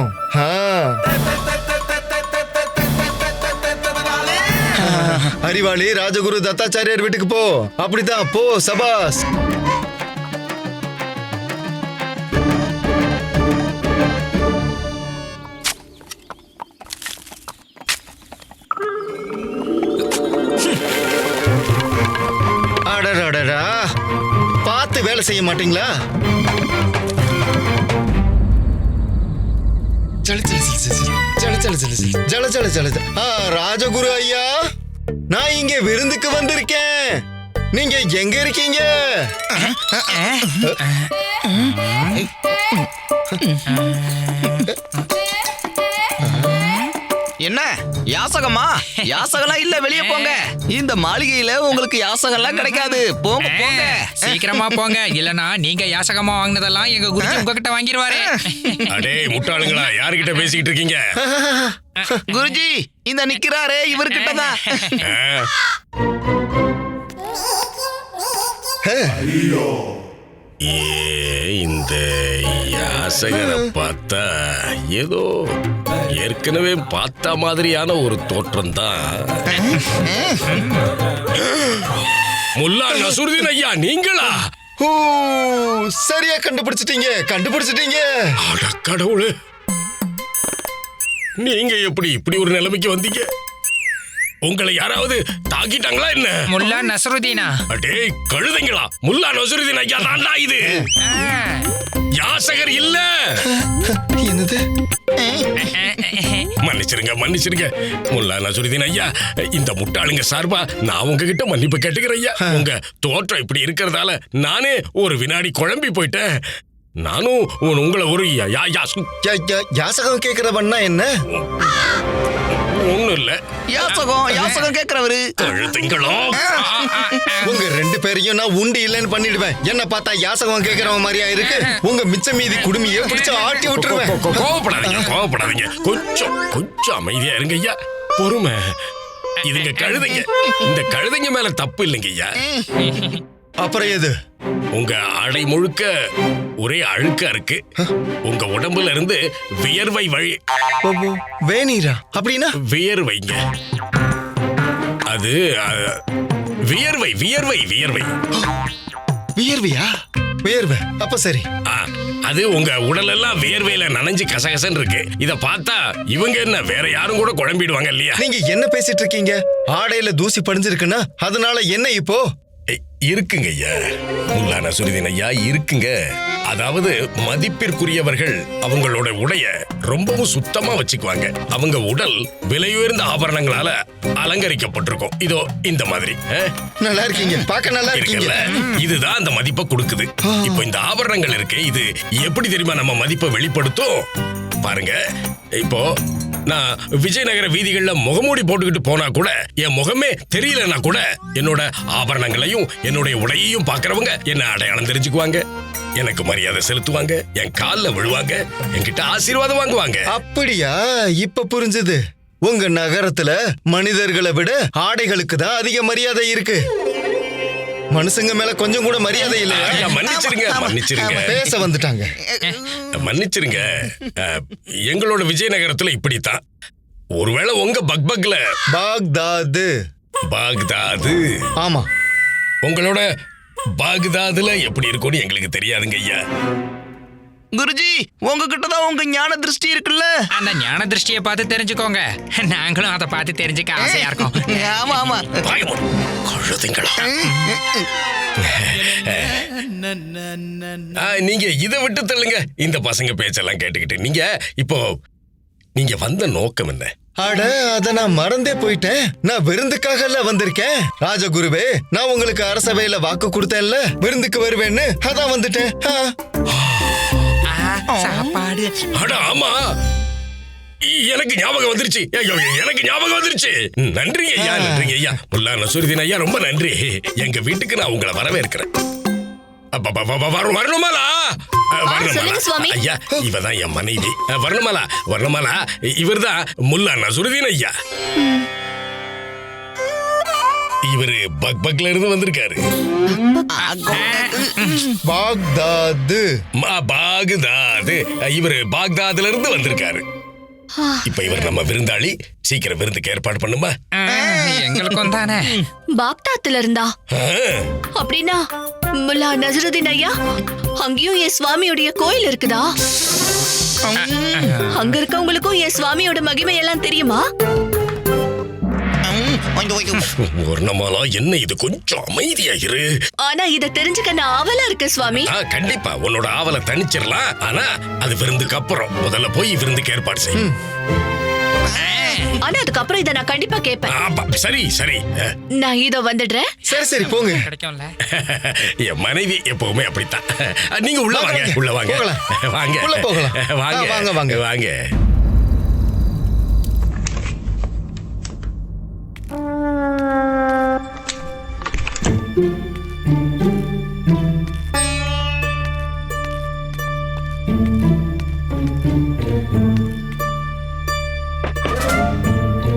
அறிவாளி, ராஜகுரு தத்தாச்சாரியார் வீட்டுக்கு போ. அப்படிதான், போ. சபாஸ். அடடா, பார்த்து வேலை செய்ய மாட்டீங்களா? ராஜகுரு ஐயா, நான் இங்க விருந்துக்கு வந்திருக்கேன். நீங்க எங்க இருக்கீங்க? என்ன யாசகமா? யாசகம்லாம் இல்ல, வெளியே போங்க. இந்த மாளிகையில உங்களுக்கு யாசகம்லாம் கிடைக்காது. போங்க போங்க, சீக்கிரமா போங்க. இல்லனா நீங்க யாசகமா வாங்கினதெல்லாம் எங்க குருஜி உங்ககிட்ட வாங்கிடுவாரு. அடே முட்டாளுங்களா, யாருகிட்ட பேசிக்கிட்டு இருக்கீங்க? குருஜி இந்த நிக்கிறாரே, இவர்கிட்ட தான். இந்த யாசகரை பார்த்தா ஏதோ ஏற்கனவே பார்த்த மாதிரியான ஒரு தோற்றம் தான். முல்லா நசருதீன் ஐயா, நீங்களா? சரியா கண்டுபிடிச்சிட்டீங்க. அட கடவுளே, நீங்க எப்படி இப்படி ஒரு நிலைமைக்கு வந்தீங்க? உங்களை யாராவது தாக்கிட்டாங்களா என்ன? முல்லா நசருதீனா? அடே கழுதைங்களா, முல்லா நசருதீன் ஐயா தான்டா இது. யாசகர் இல்ல. என்னது? மன்னிச்சிருங்க முல்லா நசருதீன் ஐயா. இந்த முட்டாளுங்க சார்பா நான் உங்ககிட்ட மன்னிப்பு கேட்டுக்கிறேன் ஐயா. உங்க தோற்றம் இப்படி இருக்கிறதால நானே ஒரு வினாடி குழம்பி போயிட்டேன். நானும் உங்களை ஒரு யாசகம் கேட்கிறவன்னா என்ன? ஒண்ணும் இல்ல. யாசகம் கேக்குறவரு. கழுத்துங்களும். உங்க ரெண்டு பேரையும் நான் உண்டு இல்லைன்னு பண்ணிடுவேன். என்ன பார்த்தா யாசகம் கேட்கறவன் மாதிரியா இருக்கு. உங்க மிச்ச மீதி குடுமியை பிடிச்சு ஆட்டி விட்டுருவேன். கோவப்படாதீங்க. கொஞ்சம் அமைதியா இருங்க ஐயா. பொறுமை. இதுங்க கழுதைங்க. இந்த கழுதைங்க மேல தப்பு இல்லைங்க ஐயா. அப்புறம் எது? உங்க ஆடை முழுக்க ஒரே அழுக்கா இருக்கு. உங்க உடம்புல இருந்து வியர்வை வழி. வேணீரா? அப்படின்னா வியர்வைங்க. அது வியர்வை. வியர்வையா? வியர்வை. அப்ப சரி. அது உங்க உடல் எல்லாம் வியர்வையில நனைஞ்சு கசகசன்னு இருக்கு. இத பார்த்தா இவங்க என்ன வேற யாரும் கூட குழம்பிடுவாங்க இல்லையா? நீங்க என்ன பேசிட்டு இருக்கீங்க? ஆடையில தூசி படிஞ்சிருக்குன்னா அதனால என்ன இப்போ? இருக்குங்க ஐயா. முல்லா நசுருதீன் ஐயா இருக்குங்க. அதாவது மதிப்பிற்குரியவர்கள் அவங்களோட உடைய ரொம்பவும் சுத்தமா வச்சுக்குவாங்க. அவங்க உடல் விலையுயர்ந்த ஆபரணங்களால அலங்கரிக்கப்பட்டிருக்கும். இதோ இந்த மாதிரி. நல்லா இருக்கீங்க, பார்க்க நல்லா இருக்கீங்க. இதுதான் அந்த மதிப்பை கொடுக்குது. இப்போ இந்த ஆபரணங்கள் இருக்கு, இது எப்படி தெரியுமா நம்ம மதிப்பை வெளிப்படுத்தும்? பாருங்க, இப்போ நான் விஜயநகர வீதிகள்ல முகமூடி போட்டுக்கிட்டு போனா கூட என் முகமே தெரியலன்னா கூட என்னோட ஆபரணங்களையும் என்னுடைய உடையையும் பாக்குறவங்க என்ன அடையாளம் தெரிஞ்சுக்குவாங்க. எனக்கு மரியாதை செலுத்துவாங்க, என் கால்ல விழுவாங்க, என்கிட்ட ஆசீர்வாதம் வாங்குவாங்க. அப்படியா? இப்ப புரிஞ்சுது. உங்க நகரத்துல மனிதர்களை விட ஆடைகளுக்கு தான் அதிக மரியாதை இருக்கு. மனுஷங்க மேல கொஞ்சம் கூட மரியாதை இல்லையா? மன்னிச்சிருங்க. பேச வந்துட்டாங்க. மன்னிச்சிருங்க. எங்களோட விஜயநகரத்துல இப்படித்தான். ஒருவேளை உங்க பக்பக்ல பாக்தாது. ஆமா, உங்களோட பாக்தாதுல எப்படி இருக்கும்னு எங்களுக்கு தெரியாதுங்க ஐயா. குருஜி, உங்ககிட்ட தான் உங்க ஞான திருஷ்டி இருக்குல்ல. அந்த ஞான திருஷ்டியை பார்த்து தெரிஞ்சுக்கோங்க. நாங்களும் அதை பார்த்து தெரிஞ்சுக்க ஆசையா இருக்கோம். ஆமா. நீங்க இதை விட்டு தள்ளுங்க. இந்த பசங்க பேச்செல்லாம் கேட்டுக்கிட்டு நீங்க வந்த நோக்கம் என்ன? அட, அத நான் மறந்தே போயிட்டேன். நான் விருந்துக்காக வந்திருக்கேன். ராஜகுருவே, நான் உங்களுக்கு அரசவையில வாக்கு கொடுத்தேன்ல விருந்துக்கு வருவேன்னு, அதான் வந்துட்டேன். சாப்பாடு. அட ஆமா, எனக்கு ஞாபகம் வந்துருச்சு. நன்றிங்க ஐயா. முல்லா நசுருதீன் ஐயா, ரொம்ப நன்றி. எங்க வீட்டுக்கு நான் உங்களை வரவேற்கிறேன். வரணுமாலா? ஐயா, இவதான் என் மனைவி. வரணுமாலா, இவர்தான் முல்லா நசுருதீன் ஐயா. இவரு பக்பக்ல இருந்து வந்திருக்காரு. பாக்தாது. இவரு பாக்தாதுல இருந்து வந்திருக்காரு. இப்ப இவர் நம்ம விருந்தாளி. சீக்கிரம் விருந்துக்கு ஏற்பாடு பண்ணுமா? எங்களுக்கும் தானே. பாக்தாத்துல இருந்தா? அப்படின்னா முல்லா நசுருதீன் ஐயா, அங்கேயும் என் சுவாமியுடைய கோயில் இருக்குதா? அங்க இருக்கவங்களுக்கும் என் சுவாமியோட மகிமை எல்லாம் தெரியுமா? வர்ணமாலா, என்ன இது? கொஞ்சம் அமைதியா இரு. ஆனா இத தெரிஞ்சுக்க நான் ஆவலா இருக்கு சுவாமி. கண்டிப்பா உன்னோட ஆவலை தணிச்சிடலாம். ஆனா அது விருந்துக்கு அப்புறம். முதல்ல போய் விருந்துக்கு ஏற்பாடு செய்யும். ஆனா அதுக்கப்புறம் இத நான் கண்டிப்பா கேட்பேன். சரி. நான் இதோ வந்துடுறேன். சரி போங்க. கிடைக்கும்ல. என் மனைவி எப்பவுமே அப்படித்தான். நீங்க உள்ள வாங்க. வாங்க.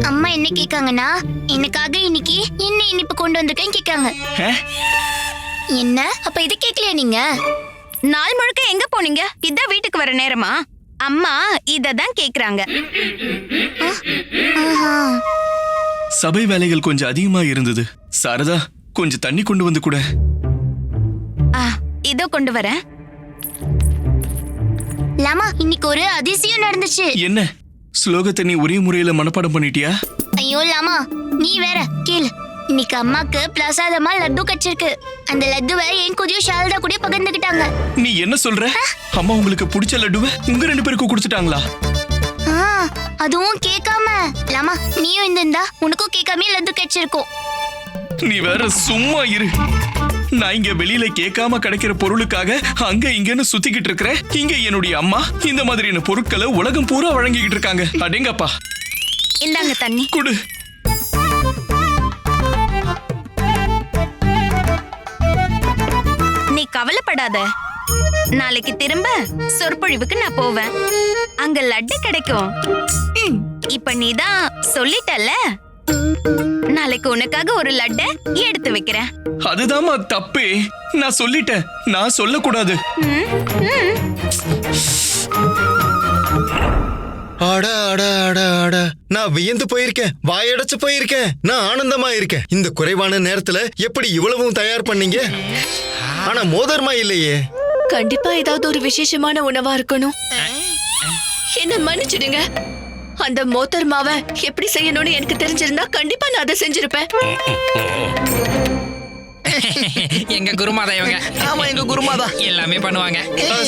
அம்மா என்ன கேட்காங்கன்னா, எனக்காக இன்னைக்கு என்ன இனிப்பு கொண்டு வந்திருக்கேன்னு கேட்காங்க. என்ன? அப்ப இது கேட்கலையா நீங்க? நாள் முழுக்க எங்க போனீங்க? இதான் வீட்டுக்கு வர நேரமா? அம்மா இததான் கேக்குறாங்க. சபை வேலைகள் கொஞ்சம் அதிகமா இருந்தது. சாரதா, கொஞ்சம் தண்ணி கொண்டு வந்து கூட. இதோ கொண்டு வரேன். லாமா, இன்னைக்கு ஒரு அதிசயம் நடந்துச்சு. என்ன? ஸ்லோகத்தை நீ ஒரே முறையில மனப்பாடம் பண்ணிட்டியா? ஐயோ லாமா, நீ வேற கேளு. இன்னைக்கு அம்மாக்கு பிரசாதமா லட்டு கிடைச்சிருக்கு. அந்த லட்டுவை என் கூடயும் சாரதா கூட பகிர்ந்துக்கிட்டாங்க. நீ என்ன சொல்ற? அம்மா உங்களுக்கு பிடிச்ச லட்டுவை உங்க ரெண்டு பேருக்கும் கொடுத்துட்டாங்களா? அதுவும் கேட்காம. லாமா, நீயும் இந்தா, உனக்கும் கேட்காம லட்டு கிடைச்சிருக்கும். நீ வேற சும்மா இரு. நான் இங்க வெளியில கேட்காம கிடைக்கிற பொருளுக்காக அங்க இங்கன்னு சுத்திக்கிட்டு இருக்கிறேன். இங்க என்னுடைய அம்மா இந்த மாதிரியான பொருட்களை உலகம் பூரா வழங்கிக்கிட்டு இருக்காங்க. அடேங்கப்பா. இந்தாங்க தண்ணி. குடு. நீ கவலைப்படாத. நாளைக்கு திரும்ப சொற்பொழிவுக்கு நான் போவேன். அங்க லட்டு கிடைக்கும். இப்ப நீதான் சொல்லிட்டல்ல, நாளைக்கு உனக்காக ஒரு லட்டை எடுத்து வைக்கிறேன். அதுதாம்மா தப்பே. நான் சொல்லிட்டேன், நான் சொல்லக்கூடாது. அட அட அட அட, நான் வியந்து போயிருக்கேன், வாயடைச்சு போயிருக்கேன். நான் ஆனந்தமா இருக்கேன். இந்த குறைவான நேரத்துல எப்படி இவ்வளவும் தயார் பண்ணீங்க? ஆனா மோதிரமா இல்லையே. கண்டிப்பா ஏதாவது ஒரு விசேஷமான உணவா இருக்கணும். என்ன மன்னிச்சிடுங்க. அந்த மோத்தர் மாவை எப்படி செய்யணும்னு எனக்கு தெரிஞ்சிருந்தா கண்டிப்பா நான் அதை செஞ்சிருப்பேன். எங்க குருமாதா இவங்க. ஆமா, எங்க குருமாதா எல்லாமே பண்ணுவாங்க.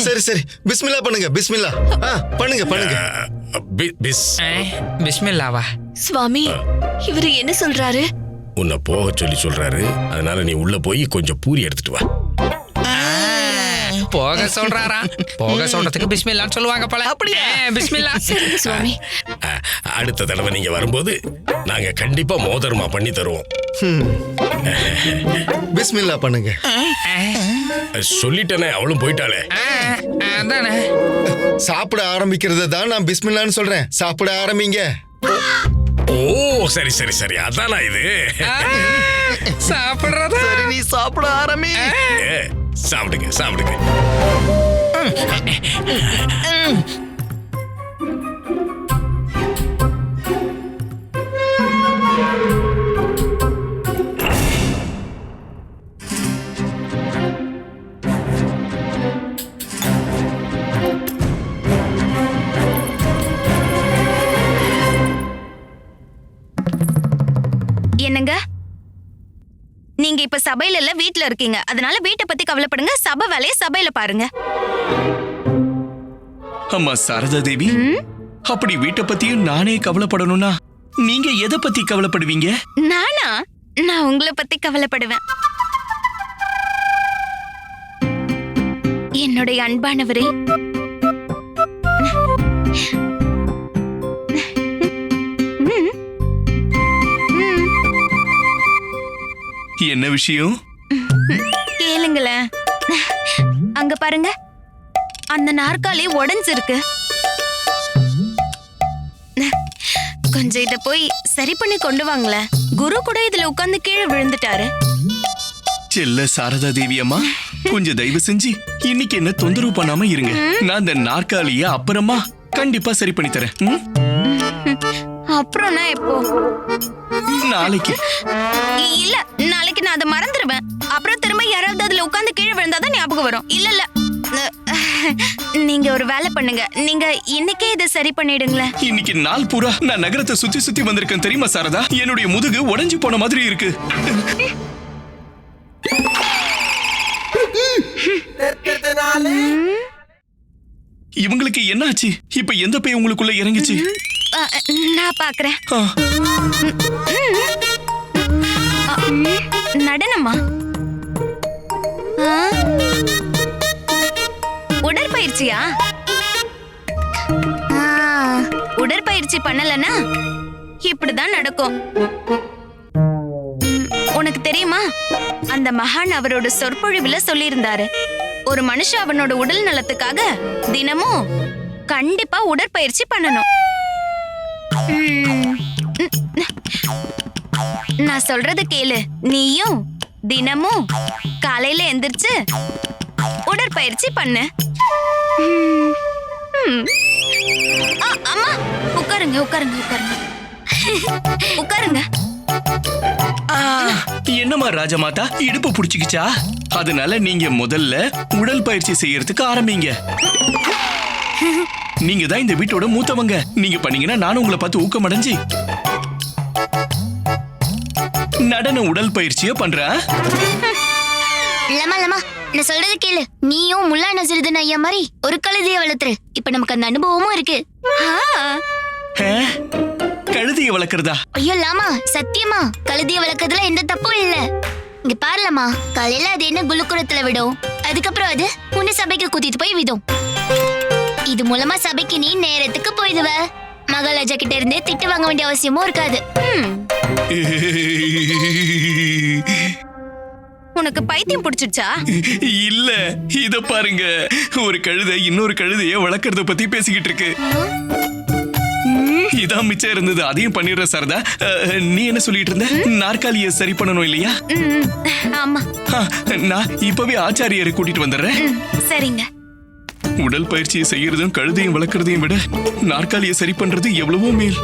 சரி சரி, பிஸ்மில்லா பண்ணுங்க. பிஸ்மில்லா பண்ணுங்க பண்ணுங்க. பிஸ்மில்லாவா? சுவாமி, இவரு என்ன சொல்றாரு? உன்னை போக சொல்லி சொல்றாரு. அதனால நீ உள்ள போய் கொஞ்சம் பூரி எடுத்துட்டு வா. போக சொல்றாரா? போக சொல்றதுக்கு பிஸ்மில்லான்னு சொல்லுவாங்க போல. அப்படியே பிஸ்மில்லா. சுவாமி, அடுத்த தடவை நீங்க வரும்போது நாங்க கண்டிப்பா மோதிரமா பண்ணி தருவோம். பிஸ்மில்லா பண்ணுங்க. சொல்லிட்டேனே, அவளும் போயிட்டாளே. அதானே. சாப்பிட ஆரம்பிக்கிறது தான் நான் பிஸ்மில்லான்னு சொல்றேன். சாப்பிட ஆரம்பிங்க. ஓ சரி சரி சரி, அதானா இது. சாப்பிடுறதா? சரி, நீ சாப்பிட ஆரம்பி. சாப்பிடுங்க சாப்பிடுங்க. என்னங்க, நீங்க இப்ப சபையில இல்ல, வீட்ல இருக்கீங்க. அதனால வீட்டை பத்தி கவலைப்படுங்க. சபை வேலையை சபையில பாருங்க. அம்மா சாரதா தேவி, அப்படி வீட்டை பத்தியும் நானே கவலைப்படணும்னா நீங்க எதை பத்தி கவலைப்படுவீங்க? நானா? நான் உங்களை பத்தி கவலைப்படுவேன். என்னுடைய அன்பானவரே, என்ன விஷயம்? கேளுங்களேன். அங்க பாருங்க, அந்த நாற்காலி உடைஞ்சிருக்கு. கொஞ்சம் இத போய் சரி பண்ணி கொண்டு வாங்களேன். குரு கூட இதுல உட்கார்ந்து கீழே விழுந்துட்டாரு. செல்ல சாரதா தேவி அம்மா, கொஞ்சம் தயவு செஞ்சு இன்னைக்கு என்ன தொந்தரவு பண்ணாம இருங்க. நான் இந்த நாற்காலிய அப்புறமா கண்டிப்பா சரி பண்ணி தரேன். அப்புறம் நான் எப்போ? நாளைக்கு. இல்ல, நாளைக்கு நான் அதை மறந்துடுவேன். அப்புறம் திரும்ப யாராவது அதுல உட்கார்ந்து கீழே விழுந்தாதான் ஞாபகம் வரும். இல்ல இல்ல, நீங்க ஒரு வேலை பண்ணுங்க. நீங்க இன்னைக்கே இதை சரி பண்ணிடுங்களேன். இன்னைக்கு நாள் பூரா நான் நகரத்தை சுத்தி சுத்தி வந்திருக்கேன் தெரியுமா சாரதா? என்னுடைய முதுகு உடைஞ்சு போன மாதிரி இருக்கு. இவங்களுக்கு என்னாச்சு? இப்ப எந்த பை உங்களுக்குள்ள இறங்கிச்சு? நான் பாக்குறேன். நடனமா? உடற்பயிற்சியா? உடற்பயிற்சி பண்ணலன்னா இப்படிதான் நடக்கும். உனக்கு தெரியுமா, அந்த மகான் அவரோட சொற்பொழிவுல சொல்லியிருந்தாரு, ஒரு மனுஷன் அவனோட உடல் நலத்துக்காக தினமும் கண்டிப்பா உடற்பயிற்சி பண்ணணும். நான் சொல்றது கேளு. நீயும் தினமும் காலையில எந்திரிச்சு உடற்பயிற்சி பண்ணு. அம்மா, உட்காருங்க உட்காருங்க உட்காருங்க உட்காருங்க. என்னம்மா ராஜமாதா, இடுப்பு புடிச்சுக்கிச்சா? அதனால நீங்க முதல்ல உடல் பயிற்சி செய்யறதுக்கு ஆரம்பிங்க. நீங்க தான் இந்த வீட்டோட மூத்தவங்க. நீங்க பண்ணீங்கன்னா நானும் உங்களை பார்த்து ஊக்கம் அடைஞ்சு நடன உடல் பயிற்சிய பண்றேன். லமா லமா, நான் சொல்றது கேளு. நீயும் முல்லா நசருதீன் ஐயா மாதிரி ஒரு கழுதையை வளர்த்துரு. இப்ப நமக்கு அந்த அனுபவமும் இருக்கு. கழுதையை வளர்க்கறதா? ஐயோ லாமா, சத்தியமா கழுதையை வளர்க்கறதுல எந்த தப்பும் இல்ல. இங்க பாருலமா, காலையில அது என்ன குலுக்குறத்துல விடும், அதுக்கப்புறம் அது உன்னை சபைக்கு கூட்டிட்டு போய் விடும். இது மூலமா சபைக்கு நீ நேரத்துக்கு போயிடுவ. மகாராஜா கிட்ட இருந்து திட்டு வாங்க வேண்டிய அவசியமும் இருக்காது. உனக்கு பைத்தியம் பிடிச்சிடுச்சா? இல்ல, இத பாருங்க. ஒரு கழுதை இன்னொரு கழுதைய வளர்க்கறத பத்தி பேசிக்கிட்டு இருக்கு. இதான் மிச்சம் இருந்தது, அதையும் பண்ணிடுற சாரதா. நீ என்ன சொல்லிட்டு இருந்த? நாற்காலியை சரி பண்ணணும் இல்லையா? ஆமா. நான் இப்பவே ஆச்சாரியரை கூட்டிட்டு வந்துடுறேன். சரிங்க. உடல் பயிற்சியை செய்யறதும் கழுதையும் வளர்க்கறதையும் விட நாற்காலியை சரி பண்றது எவ்வளவோ மேல்.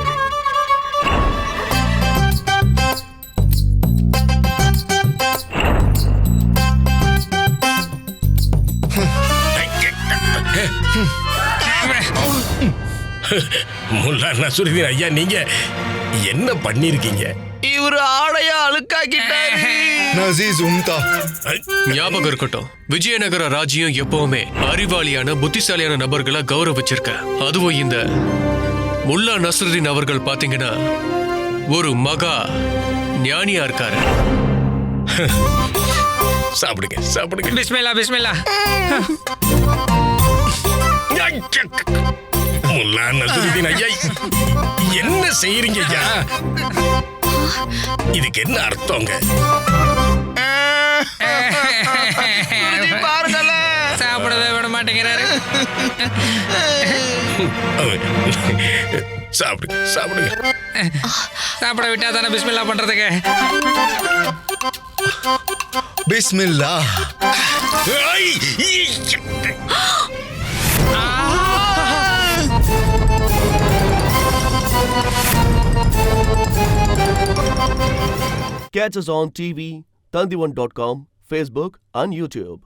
முல்லா நசுருதீன் ஐயா, நீங்க என்ன பண்ணிருக்கீங்க? இவரு ஆடையா அழுக்காக்கிட்டாரு. ஞாபகம் இருக்கட்டும், விஜயநகர ராஜ்யம் எப்பவுமே அறிவாளியான புத்திசாலியான நபர்களை கௌரவிச்சிருக்க. அதுவும் இந்த முல்லா நஸ்ருதீன் அவர்கள் பாத்தீங்கன்னா ஒரு மகா ஞானியா இருக்காரு. சாப்பிடுங்க சாப்பிடுங்க. பிஸ்மில்லா பிஸ்மில்லா. முல்லா நசுருதீன் ஐயா, என்ன செய்யறீங்க ஐயா? இதுக்கு என்ன அர்த்தங்க? சாப்பிடவே விட மாட்டேங்கிறாரு. சாப்பிடுங்க சாப்பிடுங்க. சாப்பிட விட்டா தானே பிஸ்மில்லா பண்றதுக்கு. பிஸ்மில்லா. Catch us on TV, Tandivan.com, Facebook and YouTube.